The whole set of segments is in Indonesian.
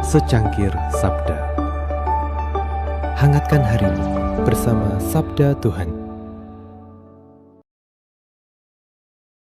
Secangkir Sabda. Hangatkan harimu bersama Sabda Tuhan.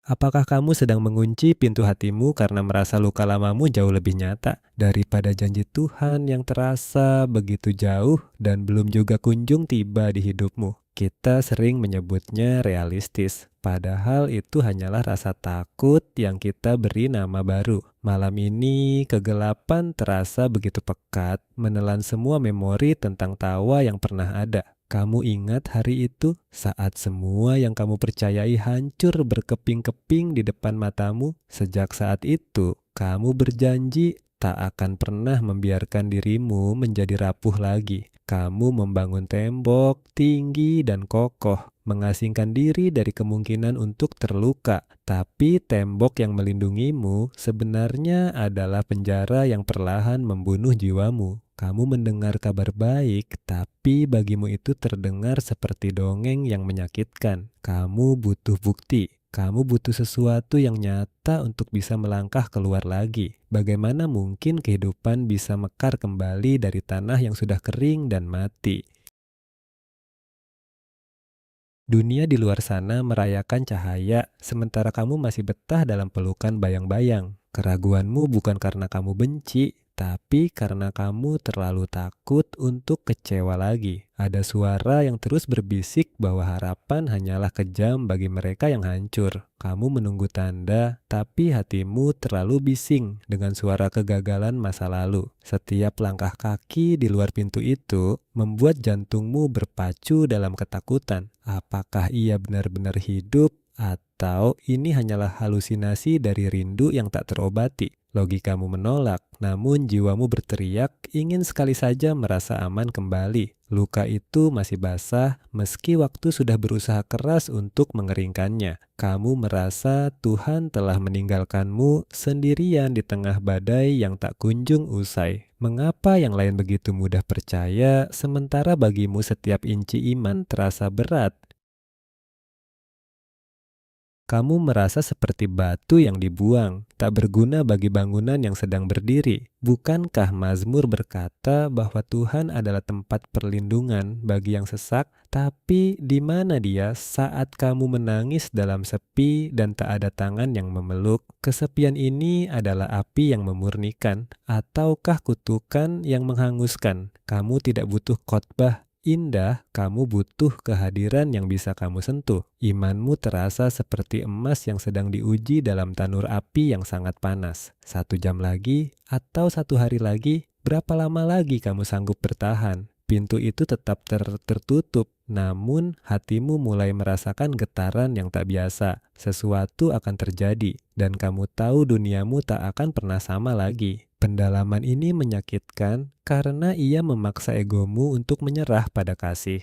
Apakah kamu sedang mengunci pintu hatimu karena merasa luka lamamu jauh lebih nyata daripada janji Tuhan yang terasa begitu jauh dan belum juga kunjung tiba di hidupmu? Kita sering menyebutnya realistis, padahal itu hanyalah rasa takut yang kita beri nama baru. Malam ini, kegelapan terasa begitu pekat, menelan semua memori tentang tawa yang pernah ada. Kamu ingat hari itu saat semua yang kamu percayai hancur berkeping-keping di depan matamu? Sejak saat itu, kamu berjanji tak akan pernah membiarkan dirimu menjadi rapuh lagi. Kamu membangun tembok tinggi dan kokoh, mengasingkan diri dari kemungkinan untuk terluka. Tapi tembok yang melindungimu sebenarnya adalah penjara yang perlahan membunuh jiwamu. Kamu mendengar kabar baik, tapi bagimu itu terdengar seperti dongeng yang menyakitkan. Kamu butuh bukti. Kamu butuh sesuatu yang nyata untuk bisa melangkah keluar lagi. Bagaimana mungkin kehidupan bisa mekar kembali dari tanah yang sudah kering dan mati? Dunia di luar sana merayakan cahaya, sementara kamu masih betah dalam pelukan bayang-bayang. Keraguanmu bukan karena kamu benci, tapi karena kamu terlalu takut untuk kecewa lagi. Ada suara yang terus berbisik bahwa harapan hanyalah kejam bagi mereka yang hancur. Kamu menunggu tanda, tapi hatimu terlalu bising dengan suara kegagalan masa lalu. Setiap langkah kaki di luar pintu itu membuat jantungmu berpacu dalam ketakutan. Apakah ia benar-benar hidup atau ini hanyalah halusinasi dari rindu yang tak terobati? Logikamu menolak, namun jiwamu berteriak ingin sekali saja merasa aman kembali. Luka itu masih basah meski waktu sudah berusaha keras untuk mengeringkannya. Kamu merasa Tuhan telah meninggalkanmu sendirian di tengah badai yang tak kunjung usai. Mengapa yang lain begitu mudah percaya, sementara bagimu setiap inci iman terasa berat? Kamu merasa seperti batu yang dibuang, tak berguna bagi bangunan yang sedang berdiri. Bukankah Mazmur berkata bahwa Tuhan adalah tempat perlindungan bagi yang sesak? Tapi di mana Dia saat kamu menangis dalam sepi dan tak ada tangan yang memeluk? Kesepian ini adalah api yang memurnikan, ataukah kutukan yang menghanguskan? Kamu tidak butuh khotbah indah, kamu butuh kehadiran yang bisa kamu sentuh. Imanmu terasa seperti emas yang sedang diuji dalam tanur api yang sangat panas. 1 jam lagi atau 1 hari lagi, berapa lama lagi kamu sanggup bertahan? Pintu itu tetap tertutup, namun hatimu mulai merasakan getaran yang tak biasa. Sesuatu akan terjadi, dan kamu tahu duniamu tak akan pernah sama lagi. Pendalaman ini menyakitkan karena ia memaksa egomu untuk menyerah pada kasih.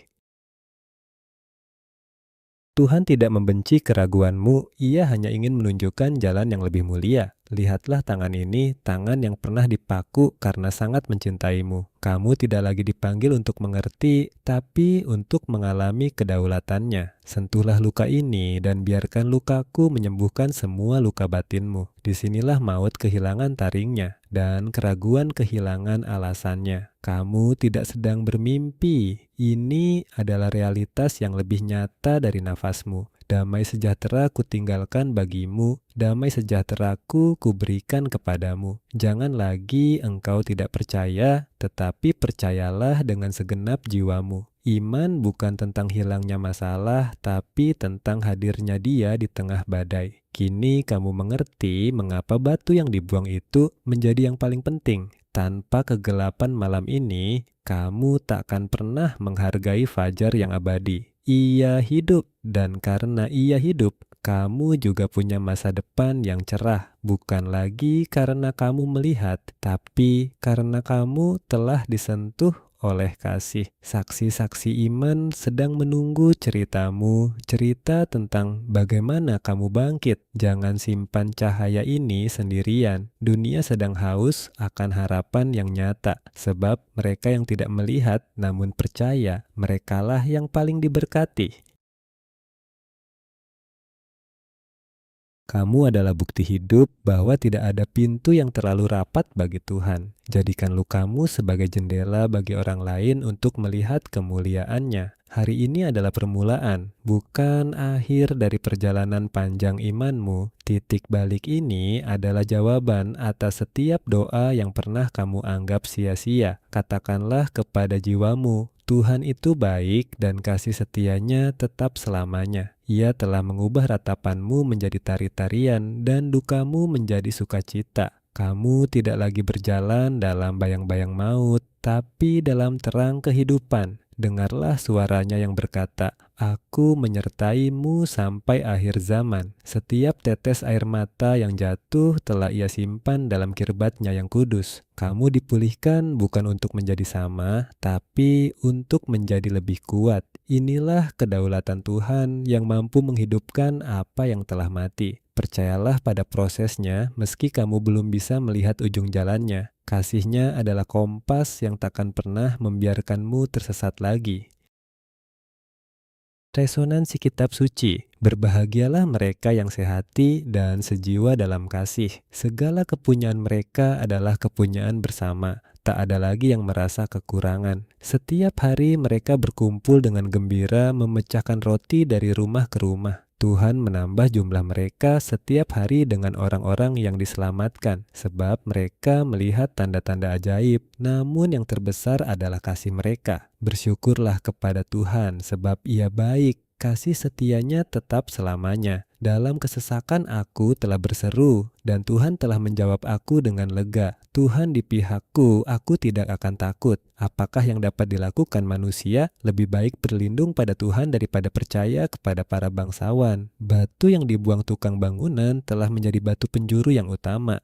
Tuhan tidak membenci keraguanmu, Ia hanya ingin menunjukkan jalan yang lebih mulia. Lihatlah tangan ini, tangan yang pernah dipaku karena sangat mencintaimu. Kamu tidak lagi dipanggil untuk mengerti, tapi untuk mengalami kedaulatannya. Sentuhlah luka ini dan biarkan lukaku menyembuhkan semua luka batinmu. Disinilah maut kehilangan taringnya, dan keraguan kehilangan alasannya. Kamu tidak sedang bermimpi. Ini adalah realitas yang lebih nyata dari nafasmu. Damai sejahtera kutinggalkan bagimu, damai sejahteraku kuberikan kepadamu. Jangan lagi engkau tidak percaya, tetapi percayalah dengan segenap jiwamu. Iman bukan tentang hilangnya masalah, tapi tentang hadirnya Dia di tengah badai. Kini kamu mengerti mengapa batu yang dibuang itu menjadi yang paling penting. Tanpa kegelapan malam ini, kamu tak akan pernah menghargai fajar yang abadi. Ia hidup, dan karena Ia hidup, kamu juga punya masa depan yang cerah. Bukan lagi karena kamu melihat, tapi karena kamu telah disentuh oleh kasih. Saksi-saksi iman sedang menunggu ceritamu, cerita tentang bagaimana kamu bangkit. Jangan simpan cahaya ini sendirian. Dunia sedang haus akan harapan yang nyata, sebab mereka yang tidak melihat namun percaya, merekalah yang paling diberkati. Kamu adalah bukti hidup bahwa tidak ada pintu yang terlalu rapat bagi Tuhan. Jadikan lukamu sebagai jendela bagi orang lain untuk melihat kemuliaannya. Hari ini adalah permulaan, bukan akhir dari perjalanan panjang imanmu. Titik balik ini adalah jawaban atas setiap doa yang pernah kamu anggap sia-sia. Katakanlah kepada jiwamu, Tuhan itu baik dan kasih setianya tetap selamanya. Ia telah mengubah ratapanmu menjadi tari-tarian dan dukamu menjadi sukacita. Kamu tidak lagi berjalan dalam bayang-bayang maut, tapi dalam terang kehidupan. Dengarlah suaranya yang berkata, "Aku menyertaimu sampai akhir zaman." Setiap tetes air mata yang jatuh telah ia simpan dalam kirbatnya yang kudus. Kamu dipulihkan bukan untuk menjadi sama, tapi untuk menjadi lebih kuat. Inilah kedaulatan Tuhan yang mampu menghidupkan apa yang telah mati. Percayalah pada prosesnya meski kamu belum bisa melihat ujung jalannya. Kasih-Nya adalah kompas yang takkan pernah membiarkanmu tersesat lagi. Resonansi Kitab Suci. Berbahagialah mereka yang sehati dan sejiwa dalam kasih. Segala kepunyaan mereka adalah kepunyaan bersama. Tak ada lagi yang merasa kekurangan. Setiap hari mereka berkumpul dengan gembira memecahkan roti dari rumah ke rumah. Tuhan menambah jumlah mereka setiap hari dengan orang-orang yang diselamatkan, sebab mereka melihat tanda-tanda ajaib. Namun yang terbesar adalah kasih mereka. Bersyukurlah kepada Tuhan, sebab Ia baik. Kasih setianya tetap selamanya. Dalam kesesakan aku telah berseru, dan Tuhan telah menjawab aku dengan lega. Tuhan di pihakku, aku tidak akan takut. Apakah yang dapat dilakukan manusia? Lebih baik berlindung pada Tuhan daripada percaya kepada para bangsawan. Batu yang dibuang tukang bangunan telah menjadi batu penjuru yang utama.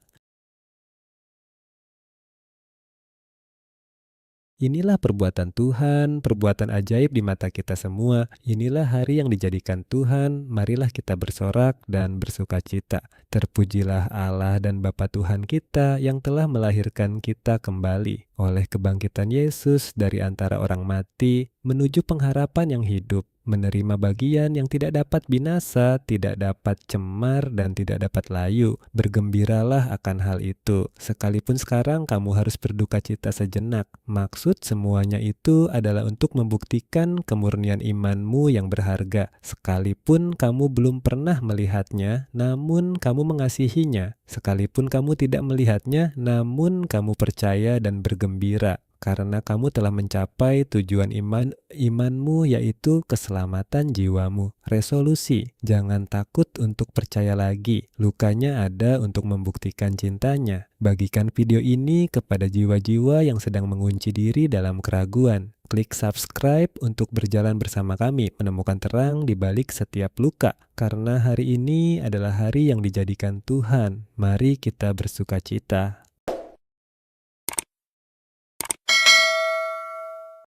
Inilah perbuatan Tuhan, perbuatan ajaib di mata kita semua. Inilah hari yang dijadikan Tuhan, marilah kita bersorak dan bersukacita. Terpujilah Allah dan Bapa Tuhan kita yang telah melahirkan kita kembali oleh kebangkitan Yesus dari antara orang mati menuju pengharapan yang hidup, menerima bagian yang tidak dapat binasa, tidak dapat cemar, dan tidak dapat layu. Bergembiralah akan hal itu. Sekalipun sekarang kamu harus berduka cita sejenak. Maksud semuanya itu adalah untuk membuktikan kemurnian imanmu yang berharga. Sekalipun kamu belum pernah melihatnya, namun kamu mengasihinya. Sekalipun kamu tidak melihatnya, namun kamu percaya dan bergembira. Karena kamu telah mencapai tujuan imanmu, yaitu keselamatan jiwamu. Resolusi, jangan takut untuk percaya lagi. Lukanya ada untuk membuktikan cintanya. Bagikan video ini kepada jiwa-jiwa yang sedang mengunci diri dalam keraguan. Klik subscribe untuk berjalan bersama kami, menemukan terang di balik setiap luka. Karena hari ini adalah hari yang dijadikan Tuhan. Mari kita bersukacita.